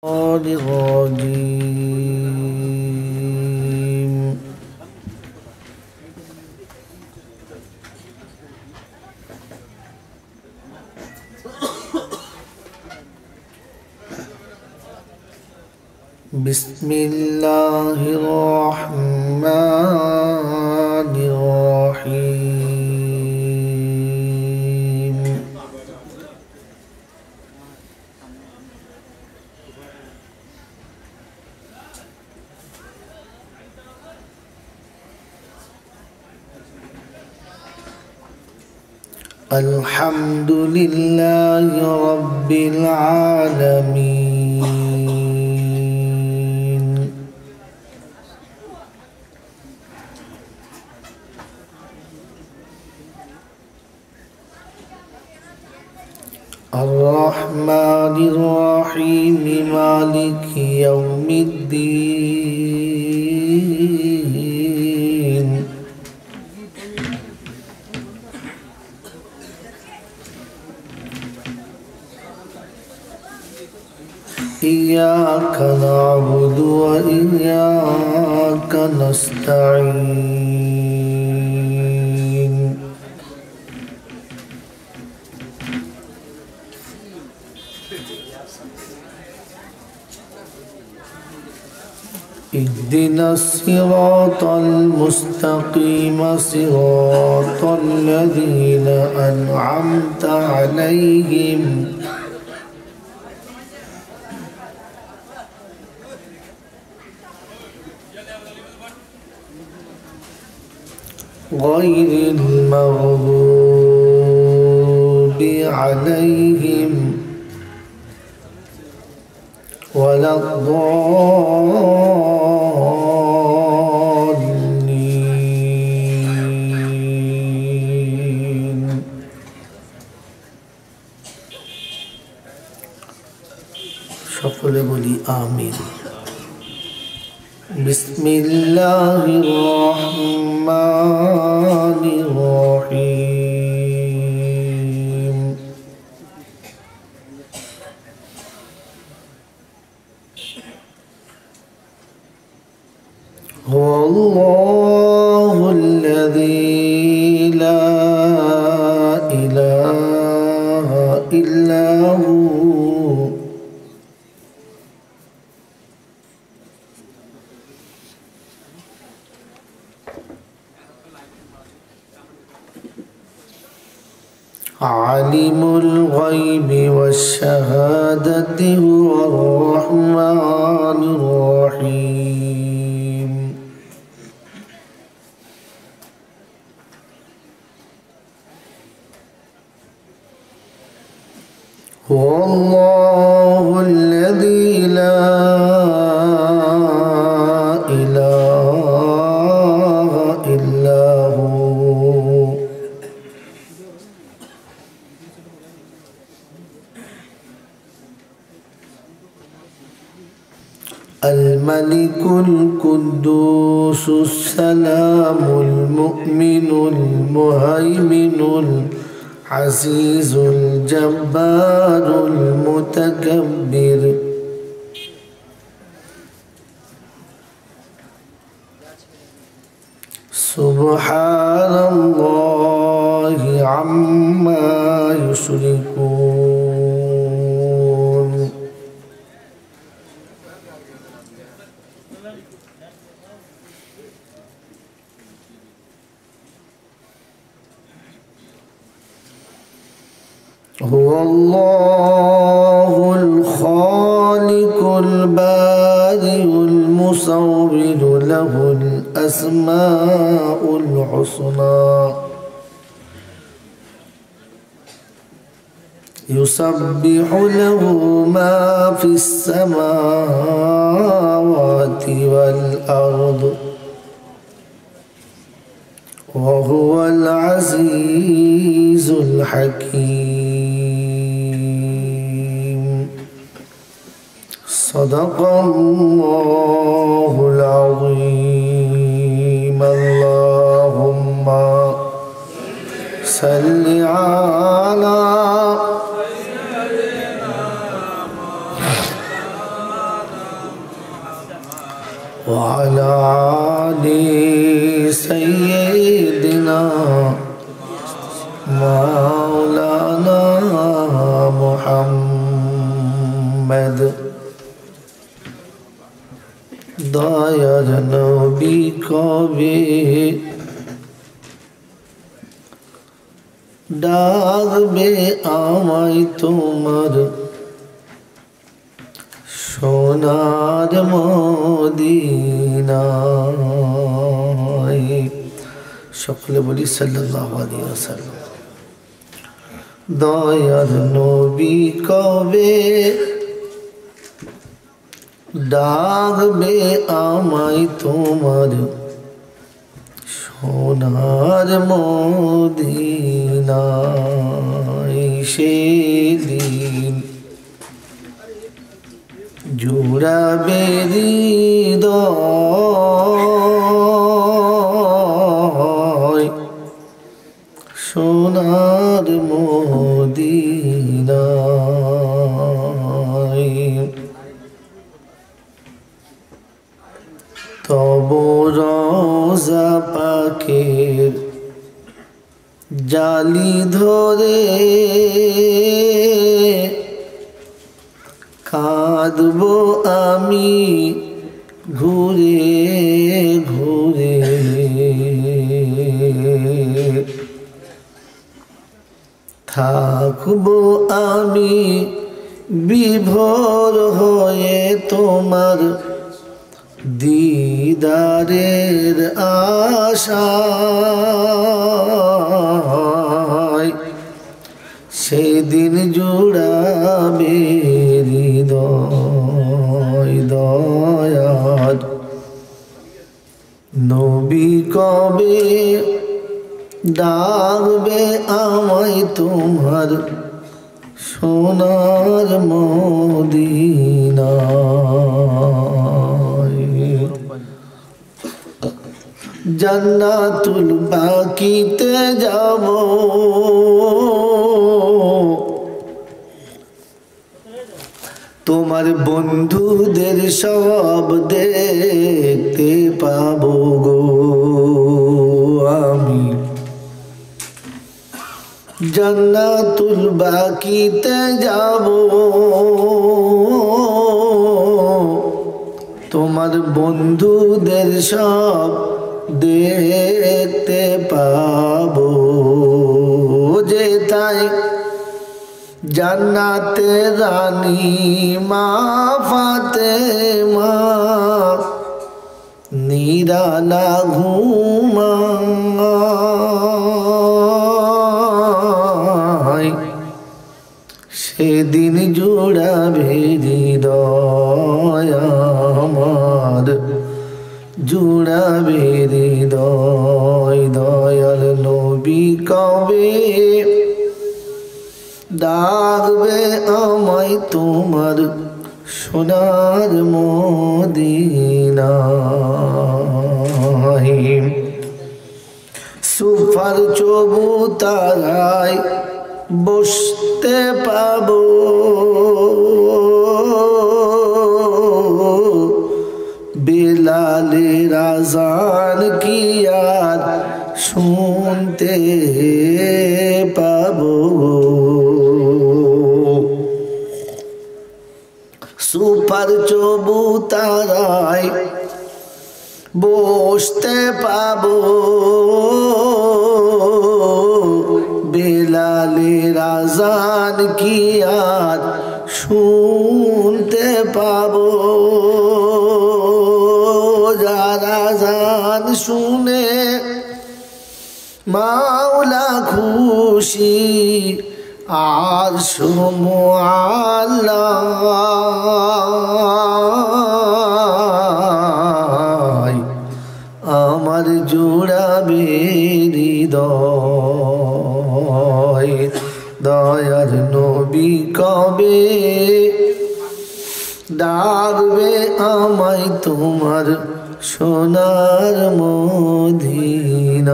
الرجيم. بسم الله الرحمن الرحيم. الحمد لله رب العالمين. الرحمن الرحيم مالك يوم الدين. إياك نعبد وإياك نستعين. اهدنا الصراط المستقيم صراط الذين أنعمت عليهم غير المغضوب عليهم ولا الضالين. সকলে বলি আমিন। بسم الله الرحمن الرحيم. هو الله الذي لا إله إلا هو عالم الغيب والشهادة هو الرحمن الرحيم. هو الله الذي لا إله إلا هو الملك القدوس السلام المؤمن المهيمن العزيز الجبار المتكبر. سبحان الله عما يشركون. هو الله الخالق البارئ المصور له الأسماء الحسنى يسبح له ما في السماوات والأرض وهو العزيز الحكيم. صدق الله العظيم. اللهم صل على وعلى آل سيدنا مولانا محمد দয়ার নবী কবে ডাকবে আমায় তোমার সোনার মদিনায় সকলে বলি সাল্লাল্লাহু আলাইহি ওয়াসাল্লাম দয়ার নবী কবে ডাকবে আমায় তোমার সোনার মদিনায় সেদিন জুড়াবে হৃদয় সোনার মদিনায় তব রোজা পাকের জালি ধরে কাঁদবো আমি ঘুরে ঘুরে থাকবো আমি বিভোর হয়ে তোমার দিদারের আশায় সেদিন জুড়াবে হৃদয় দয়ার নবী কবে ডাকবে আমায় তোমার সোনার মদিনায় জান্নাতুল বাকিতে যাব তোমার বন্ধুদের সব দেখতে পাবো গো আমি জান্নাতুল বাকিতে যাব তোমার বন্ধুদের সব দেখতে পাবো যেথায় জান্নাতে রানী মা ফাতেমা নিরালা ঘুমায় সেদিন জুড়াবে হৃদয় আমার জুড়াবে হৃদয় দয়াল নবী কবে ডাকবে আমায় তোমার সোনার মদিনায় সুফার চবুতারায় বসতে পাবো বেলালের আযান কি আর শুনতে পাবো সুপার চবুতারায় বসতে পাবো বেলালের আযান কি আর শুনতে পাবো যারা আযান শুনে মাওলা খুশি আর সুমআল্লাহ আমার জোড়াবে হৃদয় দয়ার নবী কবে ডাকবে আমায় তোমার সোনার মদিনায়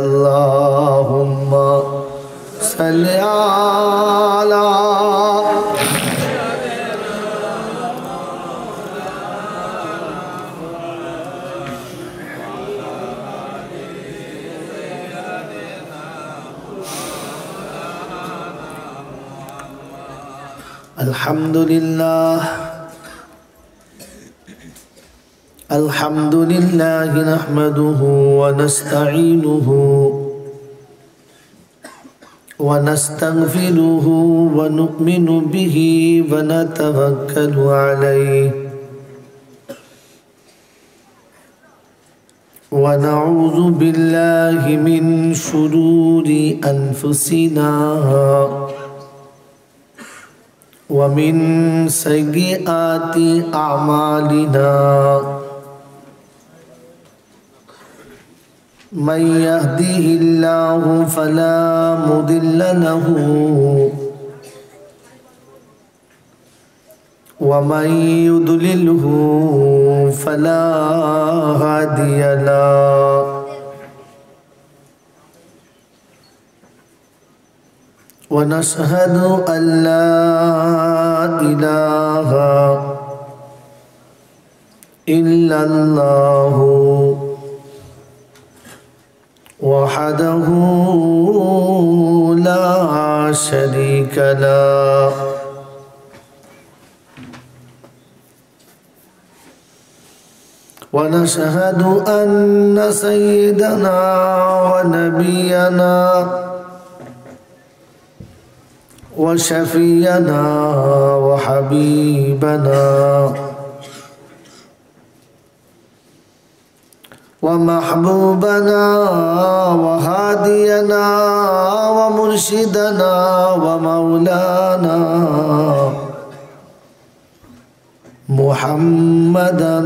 আল্লাহুম্মা সাল্লি আলা الحمد لله نحمده ونستعينه ونستغفره ونؤمن به ونتوكل عليه ونعوذ بالله من شرور أنفسنا ومن سيئات أعمالنا من يهده الله فلا مضل له ومن يضلله فلا هادي له ونشهد أن لا إله إلا الله وحده لا شريك له ونشهد أن سيدنا ونبينا وشفينا وحبيبنا ومحبوبنا وهادينا ومرشدنا ومولانا محمدا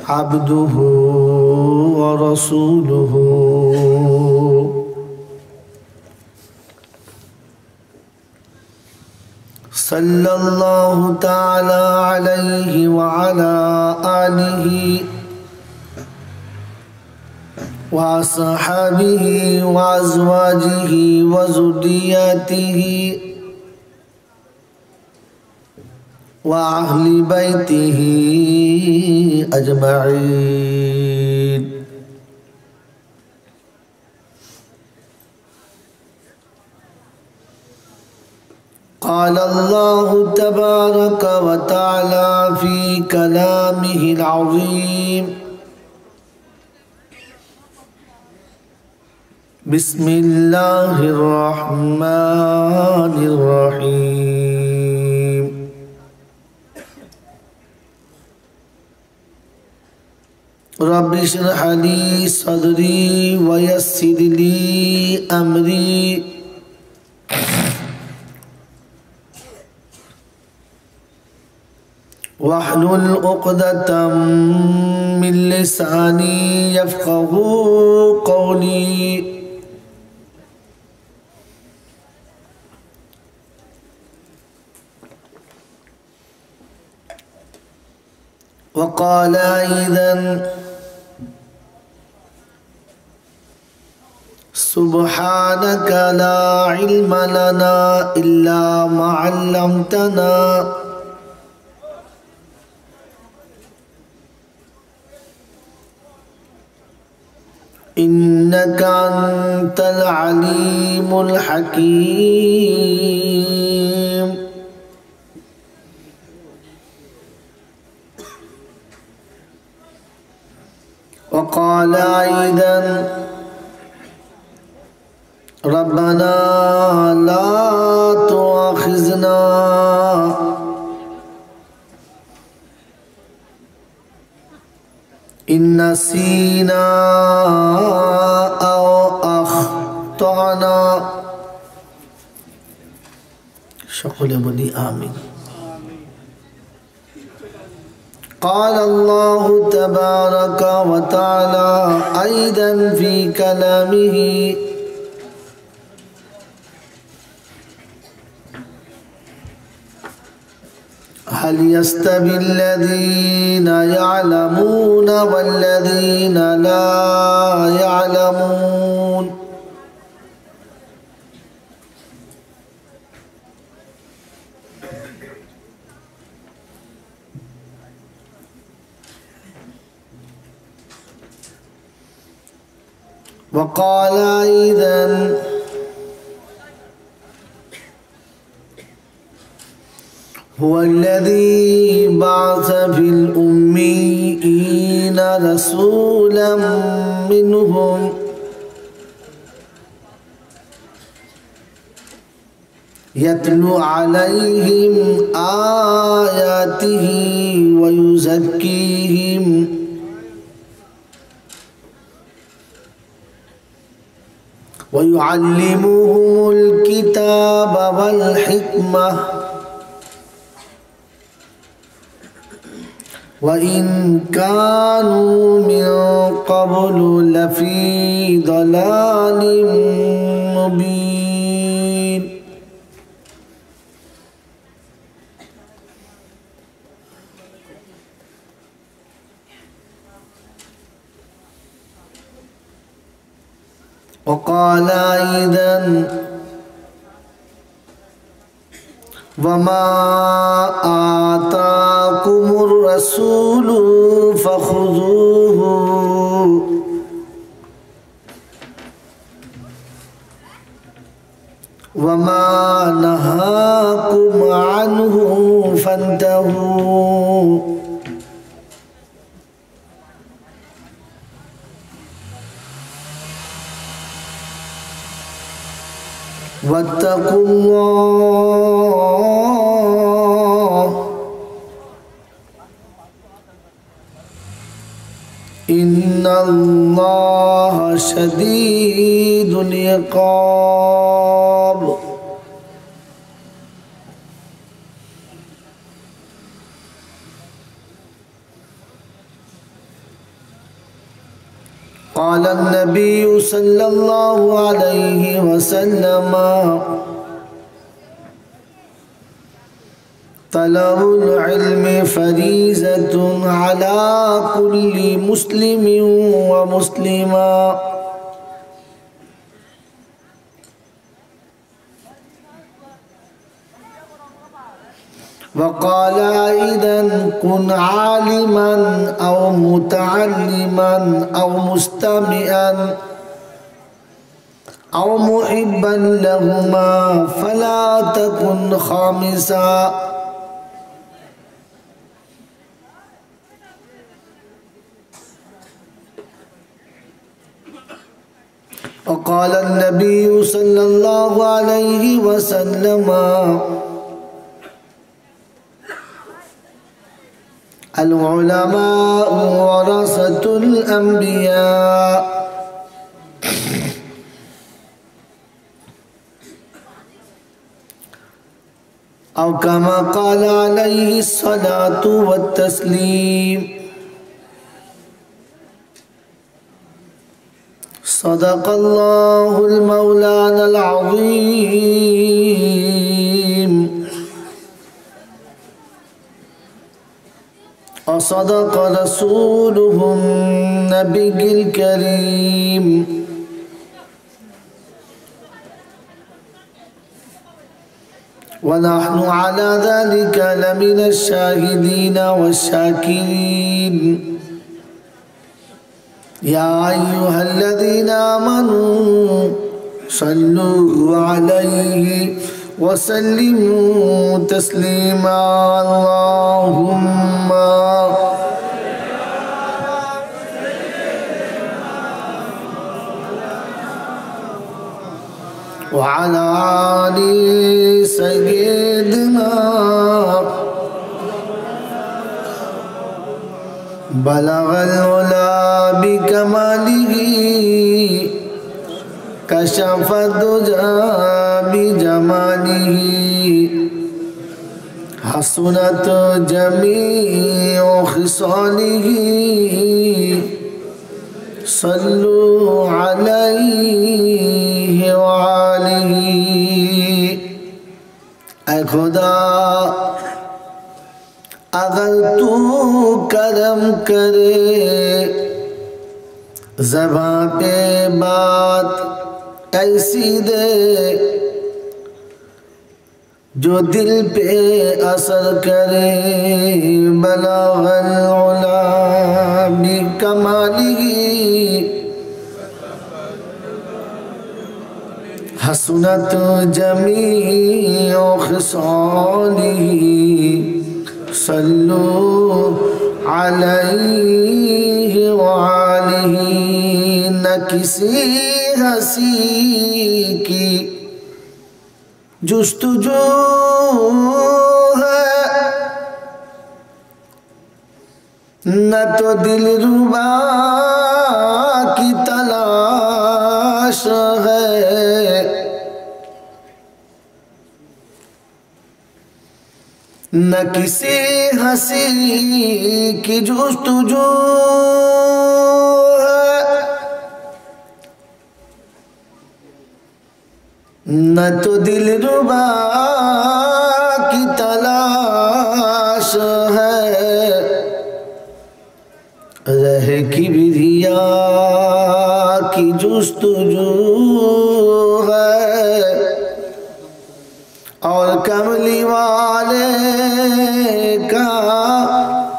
عبده ورسوله صلى الله تعالى عليه وعلى آله وصحبه وأزواجه وذرياته وأهل بيته أجمعين. قال الله تبارك وتعالى في كلامه العظيم: بسم الله الرحمن الرحيم. رب اشرح لي صدري ويسر لي أمري واحلل عقدة من لساني يفقه قولي. وقال أيضا: سبحانك لا علم لنا إلا ما علمتنا إنك أنت العليم الحكيم. وقال أيضا: ربنا لا تؤاخذنا إن نسينا أو أخطأنا. সকলে বলি আমিন। قال الله تبارك وتعالى أيضا في كلامه: هل يستوي الذين يعلمون والذين لا يعلمون. وقال أيضا: हुवल्लज़ी बअस फिल उम्मीयीन रसूलन मिनहुम यत्लु अलैहिम आयातिही व युज़क्कीहिम व युअल्लिमुहुमुल किताब वल हिकमह व इन कानू मिन क़ब्लु लफ़ी ज़लालिम मुबीन। वक़ाल अय्ज़न वमा आताकुमुर रसूलु फखुज़ूहु वमा नहाकुम अन्हु फंतहू। वत्तकुल्लाह इन्नल्लाह शदीदुल इक़ाब। क़ाल नबी सल्लल्लाहु अलैहि वसल्लम तलबुल इल्मि फरीज़तुन अला कुल्लि मुस्लिमिन व मुस्लिमा। वक़ाल अय्ज़न कुन आलिमन औ मुतअल्लिमन औ मुस्तमिअन औ मुहिब्बन लहुमा फला तकुन खामिसा। वक़ाल नबी सल्लल्लाहु अलैहि वसल्लम अल उलमाउ वरसतुल अंबिया। औ कमा क़ाल अलैहि स्सलातु वत्तस्लीम। सदक़ल्लाहुल मौलानल अज़ीम व सदक़ रसूलुहुन नबिय्युल करीम। व नहनु अला ज़ालिका लमिनश शाहिदीन वश्शाकिरीन। या अय्युहल्लज़ीना आमनू सल्लू अलैहि व सल्लिमू तस्लीमा। अल्लाहुम्मा व अला आलि सय्यिदिना बलगल उला बिकमालिही कशफद दुजा बिजमालिही हसनत जमीउ खिसालिही सल्लु अलैहि व आलिही। ऐ खुदा अगर तू करम करे ज़बां पे बात ऐसी दे जो दिल पे असर करे। बलगल उला बिकमालिही हसनत जमीउ खिसालिही सल्लु अलैहि वालिही। न किसी हसी की जुस्तुजू है, न तो दिलरुबा की तलाश है। न किसी हंसी की जुस्तुजू है, न तो दिलरुबा की तलाश है। रह की विधिया की जुस्तुजू है, और कमली वाले का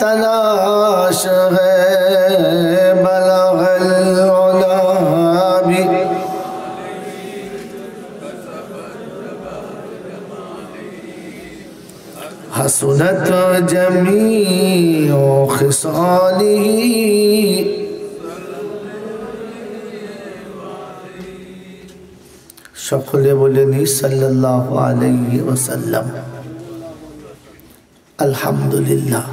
तलाश है। बलगल उला भी हसनत जमीउ खिसालिही। সকলে বলেনি সাল্লাল্লাহু আলাইহি ওয়াসাল্লাম। আলহামদুলিল্লাহ,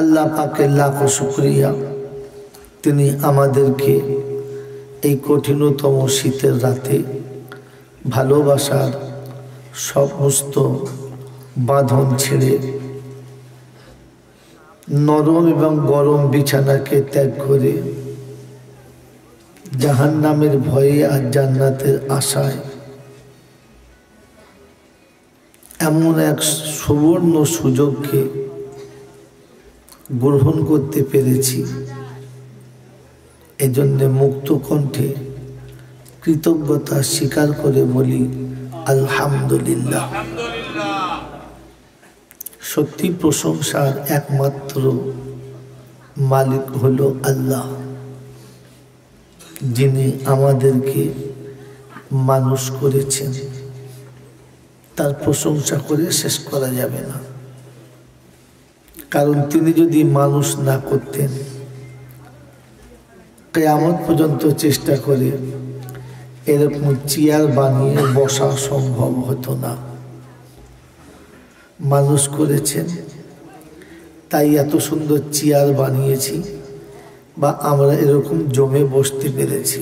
আল্লাহ পাকের লাখো শুকরিয়া, তিনি আমাদেরকে এই কঠিনতম শীতের রাতে ভালোবাসার সমস্ত বাঁধন ছেড়ে নরম এবং গরম বিছানাকে ত্যাগ করে জাহান্নামের ভয়ে আর জান্নাতের আশায় এমন এক সুবর্ণ সুযোগকে গ্রহণ করতে পেরেছি। এজন্য মুক্ত কণ্ঠে কৃতজ্ঞতা স্বীকার করে বলি আলহামদুলিল্লাহ। সত্যি প্রশংসার একমাত্র মালিক হলো আল্লাহ, যিনি আমাদেরকে মানুষ করেছেন। তার প্রশংসা করে শেষ করা যাবে না, কারণ তিনি যদি মানুষ না করতেন, কিয়ামত পর্যন্ত চেষ্টা করে এরকম চেয়ার বানিয়ে বসা সম্ভব হতো না। মানুষ করেছেন, তাই এত সুন্দর চেয়ার বানিয়েছি বা আমরা এরকম জমে বসতে পেরেছি।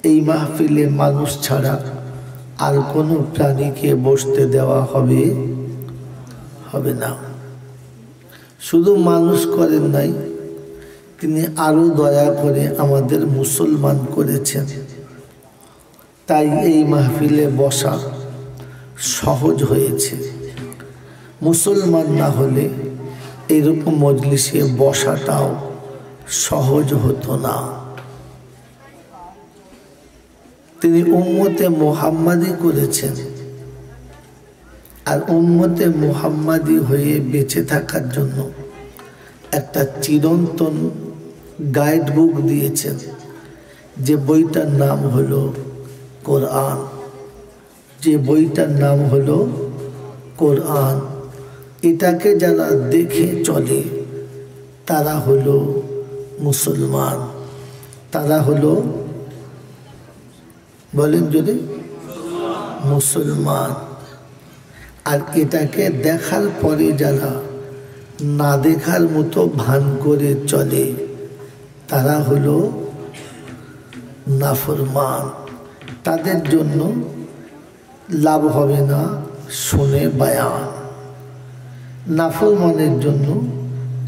এই মাহফিলে মানুষ ছাড়া আর কোনো প্রাণীকে বসতে দেওয়া হবে না। শুধু মানুষ করেন নাই, তিনি আরো দয়া করে আমাদের মুসলমান করেছেন। তাই এই মাহফিলে বসা সহজ হয়েছে। মুসলমান না হলে এরকম মজলিসে বসাটাও সহজ হতো না। তিনি উম্মতে মুহাম্মাদি করেছেন, আর উম্মতে মুহাম্মাদি হয়ে বেঁচে থাকার জন্য একটা চিরন্তন গাইড বুক দিয়েছেন, যে বইটার নাম হলো কোরআন। যে বইটার নাম হলো কোরআন। এটাকে যারা দেখে চলে তারা হলো মুসলমান, তারা হলো, বলেন যদি, মুসলমান। আর এটাকে দেখার পরে যারা না দেখার মতো ভান করে চলে তারা হলো নাফরমান। তাদের জন্য লাভ হবে না শুনে বায়ান। নাফরমানের জন্য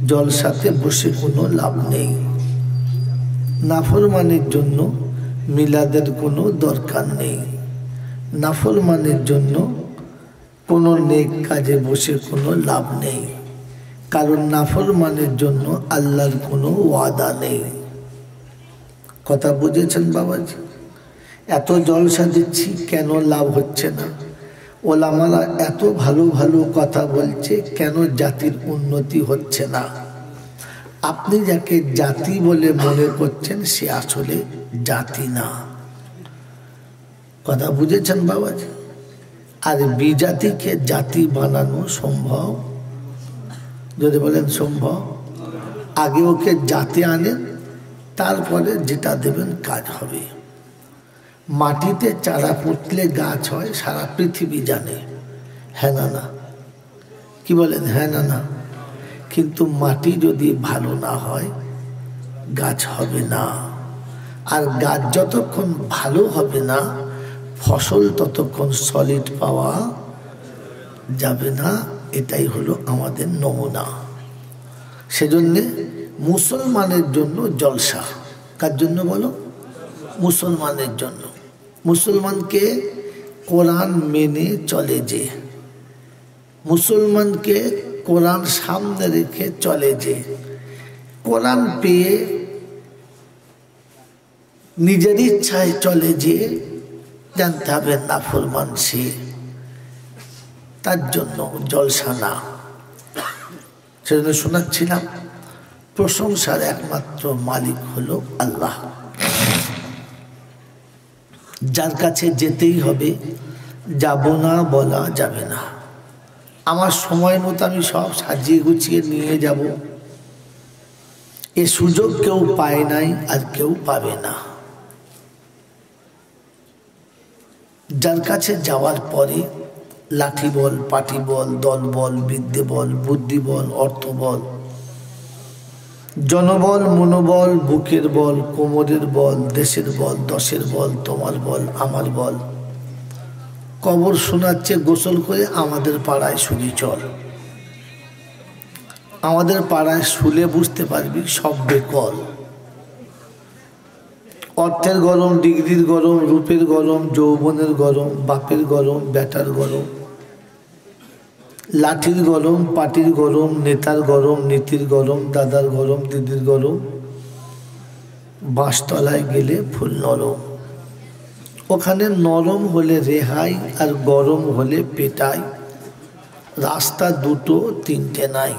জলসাতে বসে কোনো লাভ নেই। নাফরমানের জন্য মিলাদের কোনো দরকার নেই। নাফরমানের জন্য কোনো নেক কাজে বসে কোনো লাভ নেই, কারণ নাফরমানের জন্য আল্লাহর কোনো ওয়াদা নেই। কথা বুঝেছেন বাবাজি? এত জলসা দিচ্ছি, কেন লাভ হচ্ছে না? ওলামারা এত ভালো ভালো কথা বলছে, কেন জাতির উন্নতি হচ্ছে না? আপনি যাকে জাতি বলে মনে করছেন সে আসলে জাতি না। কথা বুঝেছেন বাবাজি? আর বিজাতিকে জাতি বানানো সম্ভব যদি বলেন সম্ভব? আগে ওকে জাতে আনেন, তারপরে যেটা দেবেন কাজ হবে। মাটিতে চারা পুঁতলে গাছ হয় সারা পৃথিবী জানে, হ্যাঁ না না? কি বলেন, হ্যাঁ না না? কিন্তু মাটি যদি ভালো না হয় গাছ হবে না। আর গাছ যতক্ষণ ভালো হবে না, ফসল ততক্ষণ সলিড পাওয়া যাবে না। এটাই হলো আমাদের নমুনা। সেজন্যে মুসলমানের জন্য জলসা। কার জন্য বলো? মুসলমানের জন্য। মুসলমানকে কোরআন মেনে চলে যে, মুসলমানকে কোরআন সামনে রেখে চলে যে, কোরআন পেয়ে নিজের ইচ্ছায় চলে যে, জানতে হবে নাফরমান সে, তার জন্য জলসা না। সেজন্য শোনাচ্ছিলাম, প্রশংসার একমাত্র মালিক হলো আল্লাহ, যার কাছে যেতেই হবে, যাব না বলা যাবে না। আমার সময় মতো আমি সব সাজিয়ে গুছিয়ে নিয়ে যাব, এ সুযোগ কেউ পায় নাই আর কেউ পাবে না। যার কাছে যাওয়ার পরে লাঠি বল, পাটি বল, দল বল, বিদ্যে বল, বুদ্ধি বল, অর্থ বল, জনবল, মনোবল, বুকের বল, কোমরের বল, দেশের বল, দশের বল, তোমার বল, আমার বল, কবর শোনাচ্ছে গোসল করে আমাদের পাড়ায় শুনি চল। আমাদের পাড়ায় শুলে বুঝতে পারবি সব বেকল। অর্থের গরম, ডিগ্রির গরম, রূপের গরম, যৌবনের গরম, বাপের গরম, বেটার গরম, লাঠির গরম, পাটির গরম, নেতার গরম, নীতির গরম, দাদার গরম, দিদির গরম, বাঁশতলায় গেলে ফুল নরম। ওখানে নরম হলে রেহাই আর গরম হলে পেটাই, রাস্তা দুটো তিনটে নাই।